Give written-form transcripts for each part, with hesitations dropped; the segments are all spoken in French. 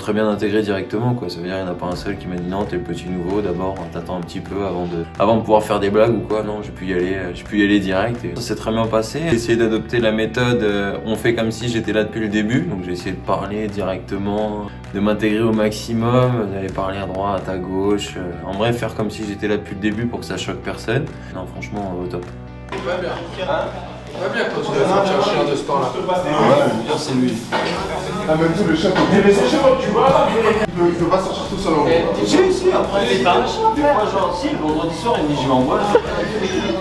très bien intégré directement, quoi. Ça veut dire qu'il n'y en a pas un seul qui m'a dit non, t'es le petit nouveau, d'abord t'attends un petit peu avant de pouvoir faire des blagues ou quoi. Non, j'ai pu y aller direct et ça s'est très bien passé. J'ai essayé d'adopter la méthode on fait comme si j'étais là depuis le début, donc j'ai essayé de parler directement, de m'intégrer au maximum, d'aller parler à droite, à gauche, en bref faire comme si j'étais là depuis le début pour que ça choque personne. Non, franchement, au top. Va bien. Va bien quand tu dois sortir un chien de ce temps-là. Ouais, c'est lui. Ah, même tout le chien. Mais c'est chaud, tu vois. Il peut pas sortir tout seul en gros. Si, après, c'est pas un chien. Des fois, genre, si, le vendredi soir, il me dit, je m'envoie.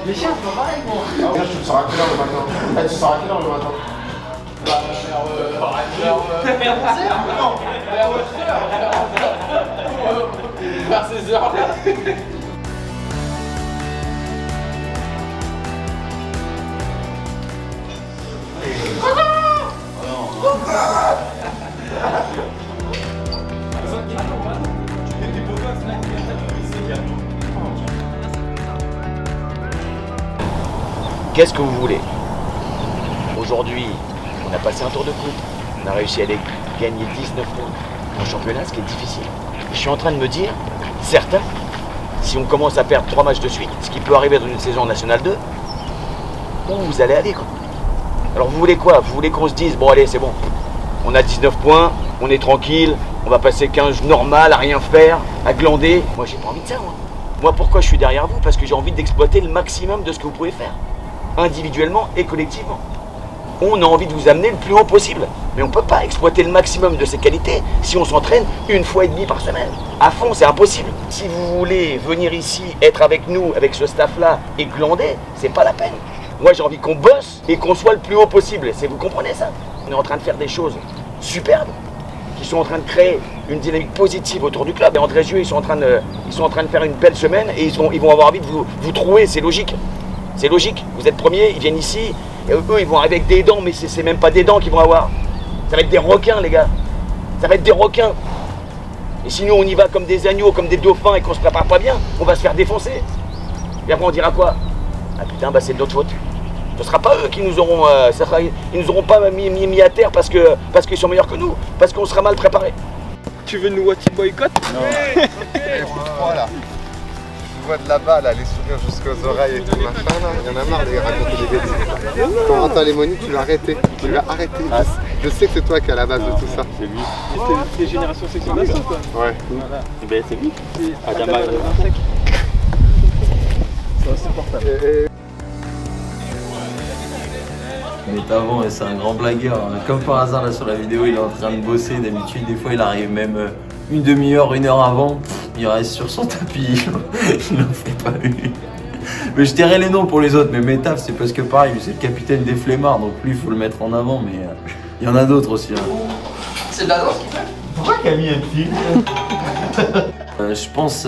Les chiens, c'est pas pareil, moi. Ah, tu le sors à quelle heure le matin? Ah, tu sors à quelle heure le matin? Vers 11h. Non, vers 11h. Vers 16h. Qu'est-ce que vous voulez? Aujourd'hui, on a passé un tour de coupe. On a réussi à aller gagner 19 points en championnat, ce qui est difficile. Je suis en train de me dire, certains, si on commence à perdre 3 matchs de suite, ce qui peut arriver dans une saison en National 2, où vous allez aller, quoi? Alors vous voulez quoi? Vous voulez qu'on se dise, bon allez, c'est bon, on a 19 points, on est tranquille, on va passer 15 normal, à rien faire, à glander. Moi, j'ai pas envie de ça, moi. Moi, pourquoi je suis derrière vous? Parce que j'ai envie d'exploiter le maximum de ce que vous pouvez faire, individuellement et collectivement. On a envie de vous amener le plus haut possible. Mais on ne peut pas exploiter le maximum de ses qualités si on s'entraîne 1,5 fois par semaine. À fond, c'est impossible. Si vous voulez venir ici, être avec nous, avec ce staff-là, et glander, c'est pas la peine. Moi, j'ai envie qu'on bosse et qu'on soit le plus haut possible. Vous comprenez ça? On est en train de faire des choses superbes, qui sont en train de créer une dynamique positive autour du club. Et André Gieux, ils sont en train de faire une belle semaine et ils vont avoir envie de vous trouver, c'est logique. C'est logique, vous êtes premiers, ils viennent ici, et eux ils vont arriver avec des dents, mais c'est même pas des dents qu'ils vont avoir. Ça va être des requins, les gars. Ça va être des requins. Et si nous on y va comme des agneaux, comme des dauphins et qu'on se prépare pas bien, on va se faire défoncer. Et après on dira quoi? Ah putain, bah c'est de notre faute. Ce sera pas eux qui nous auront, ils nous auront pas mis à terre parce qu'ils sont meilleurs que nous, parce qu'on sera mal préparés. Tu veux nous watch boycott? Non. Voilà. Je vois de là-bas, là, les sourires jusqu'aux oreilles et tout machin, là. Il y en a marre de raconter des bêtises. Quand Quentin Lémoni, tu l'as arrêté. Tu l'as arrêté. Je sais que c'est toi qui es à la base de tout ça. C'est lui. C'est Génération Section d'Assaut, quoi. Ouais. Voilà. Ben, c'est lui. Adama. C'est insupportable. Mais avant, c'est un grand blagueur. Comme par hasard, là sur la vidéo, il est en train de bosser. D'habitude, des fois, il arrive même une demi-heure, 1 heure avant. Il reste sur son tapis. Il n'en fait pas une. Mais je tairai les noms pour les autres. Mais Métaf, c'est parce que pareil, c'est le capitaine des flemmards. Donc lui, il faut le mettre en avant. Mais il y en a d'autres aussi. Hein. C'est de la danse qu'il fait? Pourquoi Camille est petite? Je pense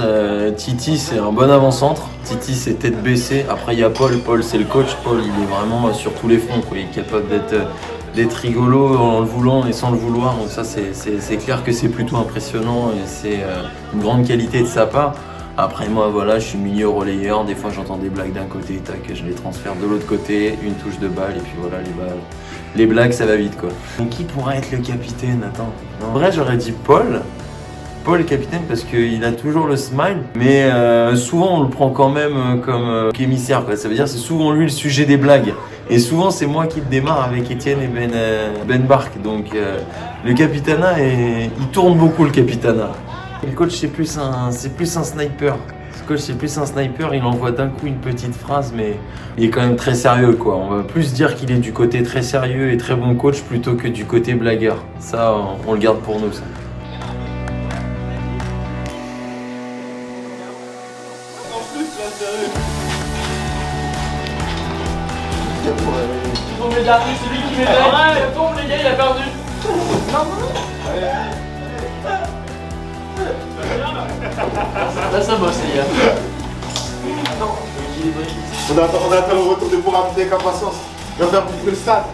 Titi, c'est un bon avant-centre. Titi, c'est tête baissée. Après, il y a Paul. Paul, c'est le coach. Paul, il est vraiment sur tous les fronts, quoi. Il est capable d'être rigolo en le voulant et sans le vouloir. Donc ça, c'est clair que c'est plutôt impressionnant et c'est une grande qualité de sa part. Après, moi, voilà, je suis milieu relayeur. Des fois, j'entends des blagues d'un côté, tac, je les transfère de l'autre côté, une touche de balle et puis voilà, les balles. Les blagues, ça va vite, quoi. Mais qui pourrait être le capitaine? Attends. En vrai, j'aurais dit Paul. Paul est capitaine parce qu'il a toujours le smile, mais souvent on le prend quand même comme émissaire, quoi. Ça veut dire c'est souvent lui le sujet des blagues. Et souvent c'est moi qui le démarre avec Étienne et Ben Bark. Donc le capitanat, il tourne beaucoup le capitanat. Le coach c'est plus un sniper. Le coach c'est plus un sniper, il envoie d'un coup une petite phrase, mais il est quand même très sérieux, quoi. On va plus dire qu'il est du côté très sérieux et très bon coach plutôt que du côté blagueur. Ça, on le garde pour nous, ça. Tombe les derniers, c'est lui qui m'éveille. Ouais, tombe les gars, il a perdu. Non. Là, ça bosse, les gars. On attend le retour de Bourg avec impatience. Il va faire plus que le stade.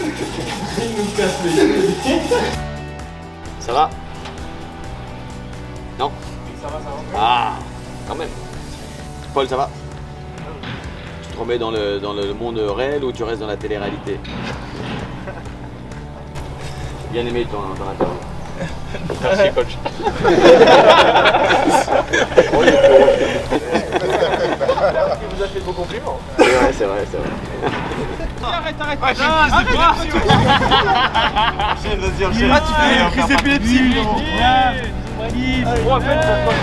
Il nous casse les yeux. Ça va? Non? Ça va. Ah, quand même. Paul, ça va? Tu te remets dans le monde réel ou tu restes dans la télé-réalité? Bien aimé ton interview. Merci coach. Il vous a fait de beaux compliments. C'est vrai. Arrête. Ah, tu fais une crise d'épilepsie. Trois fêtes, ça se passe.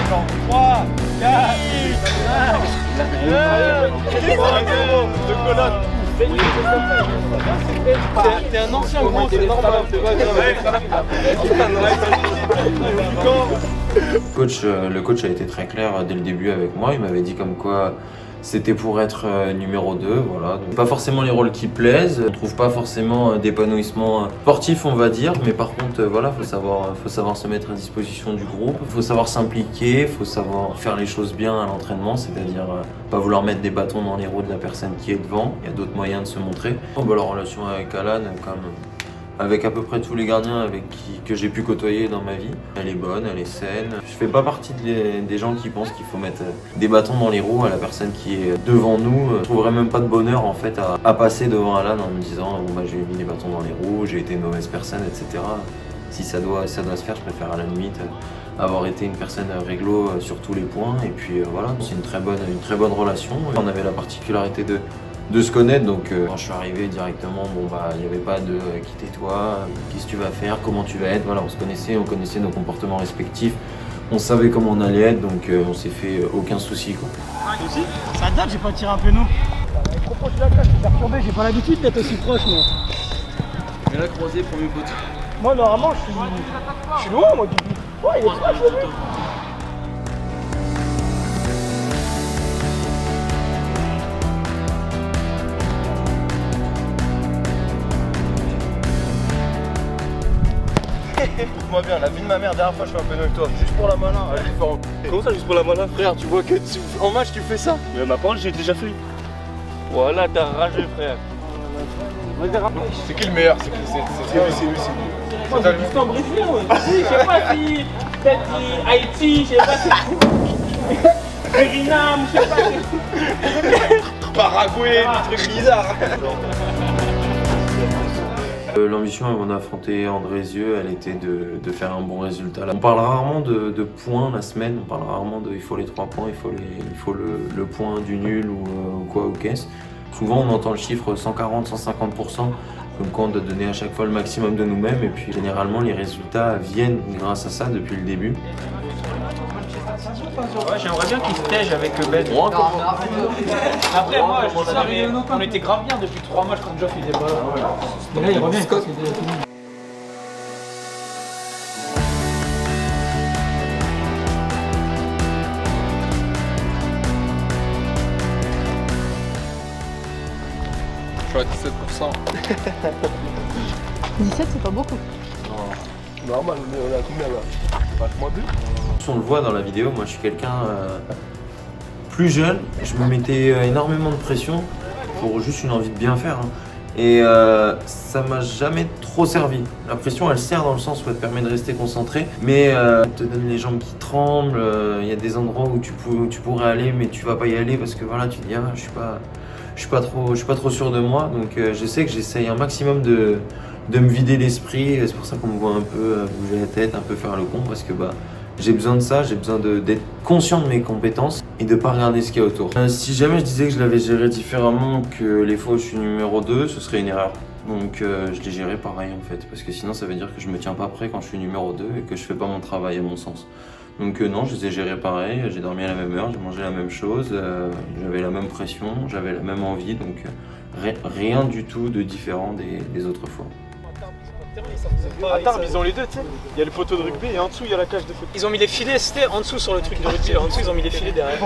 3, 4, 5. T'es un ancien gros, c'est normal. Le coach a été très clair dès le début avec moi. Il m'avait dit comme quoi c'était pour être numéro 2. Voilà. Donc, pas forcément les rôles qui plaisent. On trouve pas forcément d'épanouissement sportif, on va dire. Mais par contre, voilà, faut savoir se mettre à disposition du groupe. Faut savoir s'impliquer. Faut savoir faire les choses bien à l'entraînement. C'est-à-dire pas vouloir mettre des bâtons dans les roues de la personne qui est devant. Il y a d'autres moyens de se montrer. La relation avec Alan, comme avec à peu près tous les gardiens que j'ai pu côtoyer dans ma vie. Elle est bonne, elle est saine. Je fais pas partie des gens qui pensent qu'il faut mettre des bâtons dans les roues à la personne qui est devant nous. Je trouverais même pas de bonheur en fait à passer devant Alan en me disant j'ai mis des bâtons dans les roues, j'ai été une mauvaise personne, etc. Si ça doit se faire, je préfère à la limite avoir été une personne réglo sur tous les points. Et puis voilà, c'est une très bonne relation. On avait la particularité de se connaître, donc quand je suis arrivé directement, il n'y avait pas de qui tais-toi, qu'est-ce que tu vas faire, comment tu vas être, voilà, on connaissait nos comportements respectifs, on savait comment on allait être, donc on s'est fait aucun souci quoi. Ça date, j'ai pas tiré un peu nous. Proche de la cage, je suis perturbé, j'ai pas l'habitude d'être aussi proche moi. Mais là croisé, premier poteau. Moi normalement je suis loin moi du but. Ouais, il est proche de lui. Écoute-moi bien, la vie de ma mère, dernière fois je fais un peu avec toi, juste pour la malin, allez faire. Comment ça juste pour la malin frère, tu vois que en match tu fais ça. Mais ma parole j'ai déjà fait. Voilà, t'as ragé frère. C'est qui le meilleur? C'est lui. Moi j'ai juste en brésilien, ouais. Je sais pas si peut-être Haïti, je sais pas si Suriname, je sais pas si Paraguay, des trucs bizarres. L'ambition avant d'affronter Andrézieux, elle était de faire un bon résultat. On parle rarement de points la semaine, on parle rarement il faut les 3 points, il faut le point du nul ou qu'est-ce. Souvent on entend le chiffre 140, 150%, donc on doit donner à chaque fois le maximum de nous-mêmes et puis généralement les résultats viennent grâce à ça depuis le début. Ouais, j'aimerais bien qu'il se tège avec Ben. Après, moi, je suis arrivé, on était grave bien depuis 3 matchs quand Geoff il était pas là. Mais là, il revient. Je suis à 17%. 17, c'est pas beaucoup. Normal, on est à combien là? Vachement deux. On le voit dans la vidéo, moi je suis quelqu'un plus jeune, je me mettais énormément de pression pour juste une envie de bien faire. Et ça m'a jamais trop servi. La pression elle sert dans le sens où elle te permet de rester concentré, mais elle te donne les jambes qui tremblent, il y a des endroits où tu pourrais aller mais tu vas pas y aller parce que voilà tu te dis je suis pas trop sûr de moi, donc je sais que j'essaye un maximum de me vider l'esprit, c'est pour ça qu'on me voit un peu bouger la tête, un peu faire le con, parce que j'ai besoin de ça, j'ai besoin d'être conscient de mes compétences et de pas regarder ce qu'il y a autour. Si jamais je disais que je l'avais géré différemment que les fois où je suis numéro 2, ce serait une erreur. Donc je l'ai géré pareil en fait, parce que sinon ça veut dire que je me tiens pas prêt quand je suis numéro 2 et que je fais pas mon travail à mon sens. Donc non, je les ai gérés pareil, j'ai dormi à la même heure, j'ai mangé la même chose, j'avais la même pression, j'avais la même envie, donc rien du tout de différent des autres fois. À Tarbes, ils ont les deux, tu sais. Il y a le poteau de rugby et en dessous il y a la cage de foot. Ils ont mis les filets, c'était en dessous sur le truc de rugby, en dessous ils ont mis les filets derrière.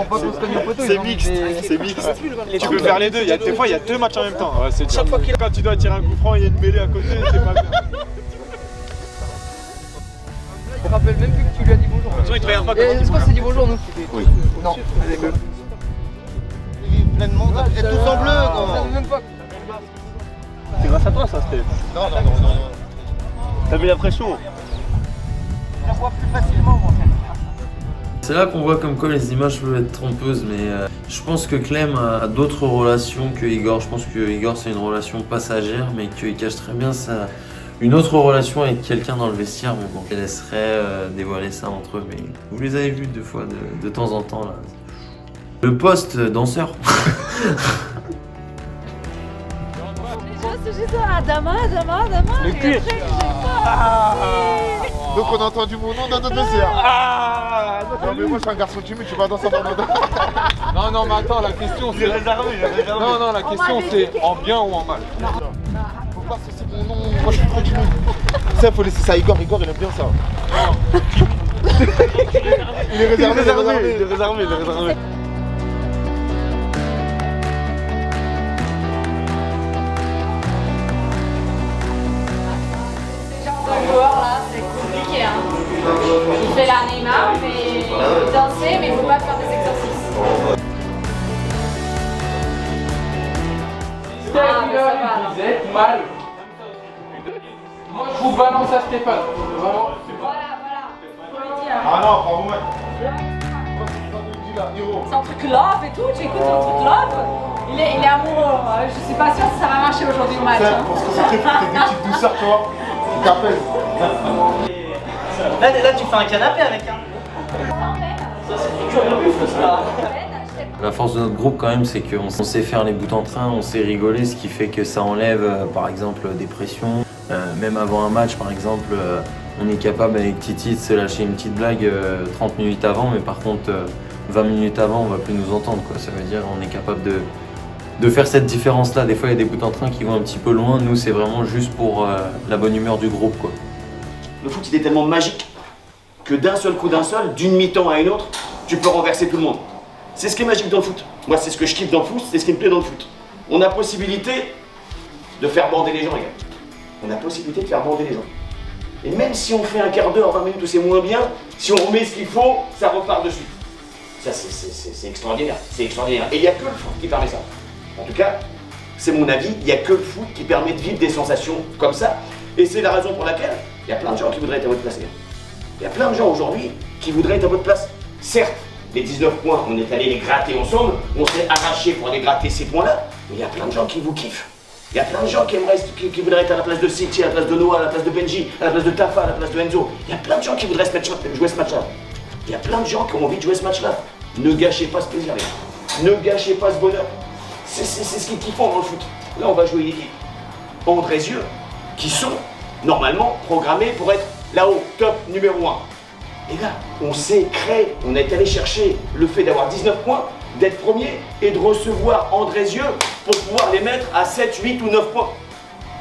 C'est mixte, c'est mixte. Tu peux faire les deux, des fois il y a 2 matchs en même temps. Ouais, c'est dur. Quand tu dois tirer un coup franc, il y a une mêlée à côté, c'est pas bien. Je me rappelle même plus que tu lui as dit bonjour. Ils te regardent pas Et est-ce qu'on s'est dit bonjour nous? Oui. Non. Plein de monde, vous êtes tous en bleu quoi. Même pas. C'est grâce à toi ça, Steve. Non. T'as mis la pression. Je la vois plus facilement moi. C'est là qu'on voit comme quoi les images peuvent être trompeuses, mais je pense que Clem a d'autres relations que Igor. Je pense que Igor c'est une relation passagère, mais qu'il cache très bien une autre relation avec quelqu'un dans le vestiaire, mais bon, je laisserai dévoiler ça entre eux, mais vous les avez vus 2 fois de temps en temps là. Le poste danseur. C'est juste Adama. Le cuir. Donc on a entendu mon nom dans notre dossier. Non mais moi je suis un garçon timide, je vais pas danser pendant Non, mais attends, la question c'est. Non, la question c'est en bien ou en mal. Faut pas cesser mon nom, moi je suis trop timide. Ça faut laisser ça à Igor, il aime bien ça. Il est réservé. Ce genre de joueur là, c'est compliqué. Hein. Il fait la Neymar, mais danser, mais il faut pas faire des exercices. Vous êtes mal. Moi je vous balance à Stéphane. Vraiment. Voilà. Faut lui dire. Ah non, bravo mec. C'est un truc love et tout, tu écoutes un truc love. Il est amoureux. Je suis pas sûre si ça va marcher aujourd'hui au match. Pour Hein. se concentrer, faut que t'aies des petites douceurs, tu vois. Qui t'appellent. Là, tu fais un canapé avec un. La force de notre groupe quand même, c'est qu'on sait faire les bouts en train, on sait rigoler, ce qui fait que ça enlève par exemple des pressions. Même avant un match par exemple, on est capable avec Titi de se lâcher une petite blague 30 minutes avant, mais par contre 20 minutes avant on va plus nous entendre quoi. Ça veut dire on est capable de faire cette différence là. Des fois il y a des bouts en train qui vont un petit peu loin, nous c'est vraiment juste pour la bonne humeur du groupe quoi. Le foot, il est tellement magique que d'un seul coup, d'une mi-temps à une autre, tu peux renverser tout le monde. C'est ce qui est magique dans le foot. Moi, c'est ce que je kiffe dans le foot, c'est ce qui me plaît dans le foot. On a possibilité de faire bander les gens, les gars. On a possibilité de faire bander les gens. Et même si on fait un quart d'heure, 20 minutes où c'est moins bien, si on remet ce qu'il faut, ça repart de suite. Ça, c'est extraordinaire. C'est extraordinaire. Et il n'y a que le foot qui permet ça. En tout cas, c'est mon avis, il n'y a que le foot qui permet de vivre des sensations comme ça. Et c'est la raison pour laquelle il y a plein de gens qui voudraient être à votre place, les gars. Il y a plein de gens aujourd'hui qui voudraient être à votre place. Certes, les 19 points, on est allé les gratter ensemble, on s'est arraché pour aller gratter ces points-là, mais il y a plein de gens qui vous kiffent. Il y a plein de gens qui voudraient être à la place de City, à la place de Noah, à la place de Benji, à la place de Tafa, à la place de Enzo. Il y a plein de gens qui voudraient jouer ce match-là. Il y a plein de gens qui ont envie de jouer ce match-là. Ne gâchez pas ce plaisir, les gars. Ne gâchez pas ce bonheur. C'est ce qui est kiffant dans le foot. Là, on va jouer une équipe. Andrézieux, qui sont normalement programmés pour être là-haut, top numéro 1. Les gars, on s'est créé, on est allé chercher le fait d'avoir 19 points, d'être premier et de recevoir Andrézieux pour pouvoir les mettre à 7, 8 ou 9 points.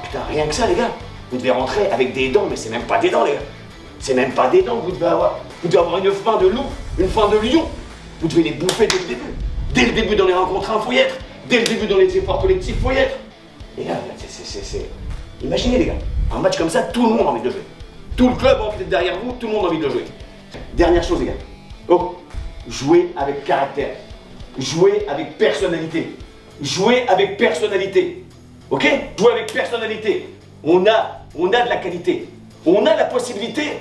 Putain, rien que ça, les gars. Vous devez rentrer avec des dents, mais c'est même pas des dents, les gars. C'est même pas des dents que vous devez avoir. Vous devez avoir une faim de loup, une faim de lion. Vous devez les bouffer dès le début. Dès le début dans les rencontres, il faut y être. Dès le début dans les efforts collectifs, il faut y être. Les gars, c'est... Imaginez, les gars, un match comme ça, tout le monde a envie de le jouer. Tout le club a envie d'être derrière vous, tout le monde a envie de le jouer. Dernière chose, les gars. Oh, jouez avec caractère. Jouez avec personnalité. Jouez avec personnalité. Ok? Jouez avec personnalité. On a de la qualité. On a la possibilité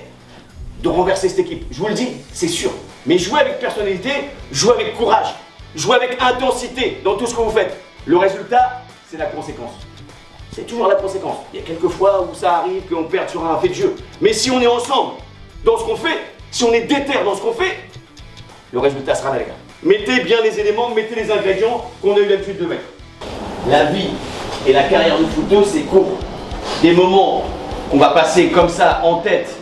de renverser cette équipe. Je vous le dis, c'est sûr. Mais jouez avec personnalité, jouez avec courage. Jouez avec intensité dans tout ce que vous faites. Le résultat, c'est la conséquence. C'est toujours la conséquence. Il y a quelques fois où ça arrive qu'on perde sur un fait de jeu. Mais si on est ensemble dans ce qu'on fait, si on est déter dans ce qu'on fait, le résultat sera là, les gars. Mettez bien les éléments, mettez les ingrédients qu'on a eu l'habitude de mettre. La vie et la carrière de footeux, c'est court. Des moments qu'on va passer comme ça en tête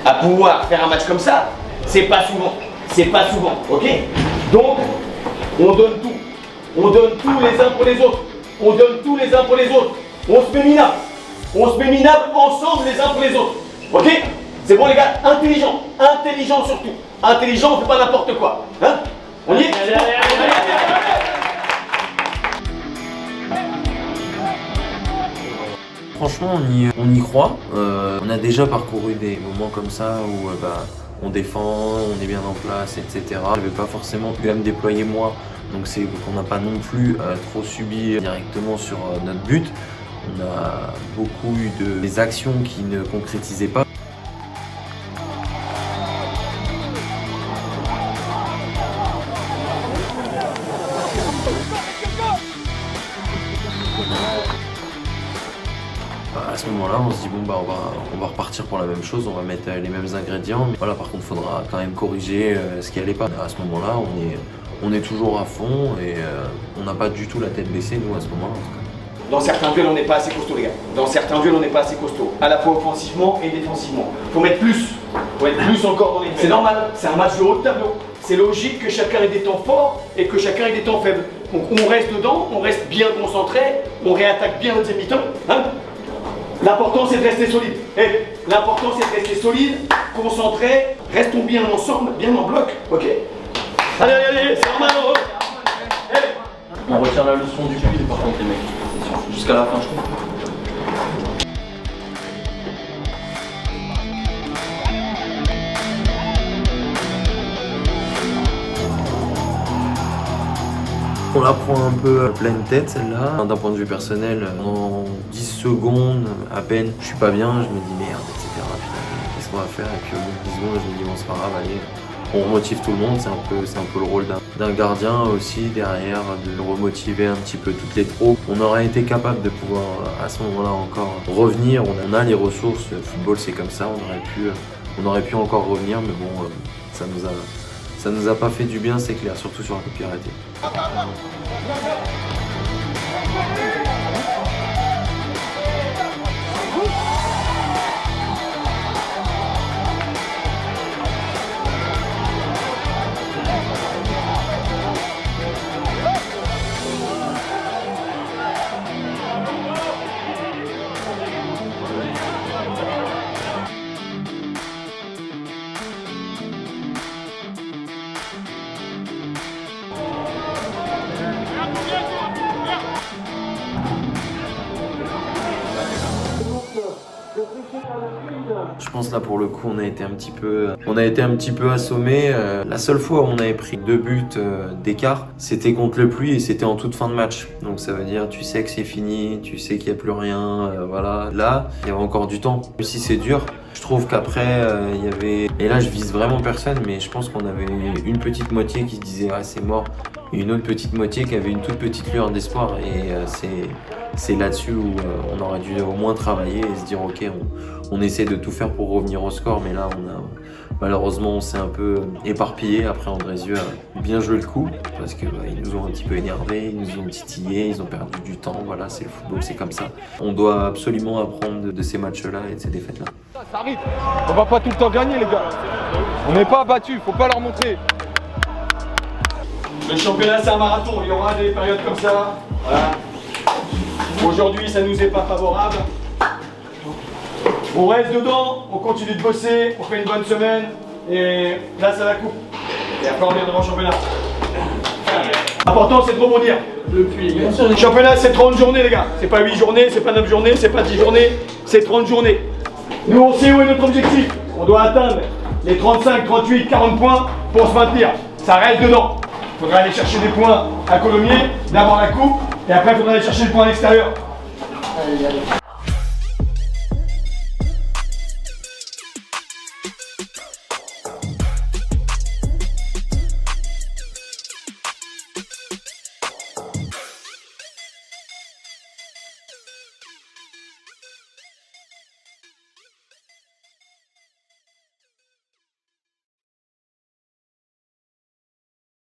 à pouvoir faire un match comme ça, c'est pas souvent. C'est pas souvent, ok? Donc, on donne tout. On donne tout les uns pour les autres. On donne tout les uns pour les autres. On se met minable. On se met minable ensemble les uns pour les autres. Ok? C'est bon les gars? Intelligent. Intelligent surtout. Intelligent, on fait pas n'importe quoi. Hein? On y est? Franchement, on y croit. On a déjà parcouru des moments comme ça où on défend, on est bien en place, etc. Je ne vais pas forcément pu à me déployer moi, donc c'est qu'on n'a pas non plus trop subi directement sur notre but. On a beaucoup eu des actions qui ne concrétisaient pas. ce moment-là, on se dit bon bah on va repartir pour la même chose, on va mettre les mêmes ingrédients. Mais voilà, par contre, il faudra quand même corriger ce qui allait pas. À ce moment-là, on est toujours à fond et on n'a pas du tout la tête baissée, nous, à ce moment-là. En tout cas. Dans certains duels, on n'est pas assez costaud, les gars. Dans certains duels, on n'est pas assez costaud. À la fois offensivement et défensivement. Faut mettre plus. Faut mettre plus encore dans les duels. C'est normal, c'est un match de haut de tableau. C'est logique que chacun ait des temps forts et que chacun ait des temps faibles. Donc on reste dedans, on reste bien concentré, on réattaque bien notre mi-temps. Hein. L'important c'est de rester solide. L'important c'est de rester solide, concentré, restons bien ensemble, bien en bloc. Ok. Allez, c'est normal. On retient la leçon du puits par contre les mecs. Jusqu'à la fin je trouve. On la prend un peu pleine tête celle-là. D'un point de vue personnel, en 10 secondes à peine, je suis pas bien, je me dis merde, etc. Qu'est-ce qu'on va faire? Et puis au bout de 10 secondes, je me dis bon c'est pas grave, allez, on remotive tout le monde, c'est un peu le rôle d'un gardien aussi derrière, de remotiver un petit peu toutes les troupes. On aurait été capable de pouvoir à ce moment-là encore revenir, on a les ressources, le football c'est comme ça, on aurait pu encore revenir, mais bon, ça nous a pas fait du bien, c'est clair, surtout sur un coup de pied arrêté. Je pense là pour le coup on a été un petit peu assommés. La seule fois où on avait pris 2 buts d'écart, c'était contre le Puy et c'était en toute fin de match. Donc ça veut dire tu sais que c'est fini, tu sais qu'il n'y a plus rien, voilà. Là, il y avait encore du temps. Même si c'est dur, je trouve qu'après il y avait... Et là je vise vraiment personne, mais je pense qu'on avait une petite moitié qui se disait ah c'est mort. Et une autre petite moitié qui avait une toute petite lueur d'espoir et c'est là-dessus où on aurait dû au moins travailler et se dire ok on essaie de tout faire pour revenir au score, mais là malheureusement on s'est un peu éparpillé. Après Andrézieux a bien joué le coup parce que ils nous ont un petit peu énervés, ils nous ont titillés, ils ont perdu du temps, voilà c'est le football, c'est comme ça. On doit absolument apprendre de ces matchs-là et de ces défaites-là. Ça arrive, on va pas tout le temps gagner les gars, on n'est pas abattus, faut pas leur montrer. Le championnat c'est un marathon, il y aura des périodes comme ça. Voilà. Aujourd'hui ça nous est pas favorable. On reste dedans, on continue de bosser, on fait une bonne semaine et là ça la coupe. Et après on vient devant le championnat. L'important c'est de rebondir. Le championnat c'est 30 journées les gars. C'est pas 8 journées, c'est pas 9 journées, c'est pas 10 journées, c'est 30 journées. Nous on sait où est notre objectif. On doit atteindre les 35, 38, 40 points pour se maintenir. Ça reste dedans. Il faudra aller chercher des points à Colomiers, d'abord la coupe, et après il faudra aller chercher le point à l'extérieur.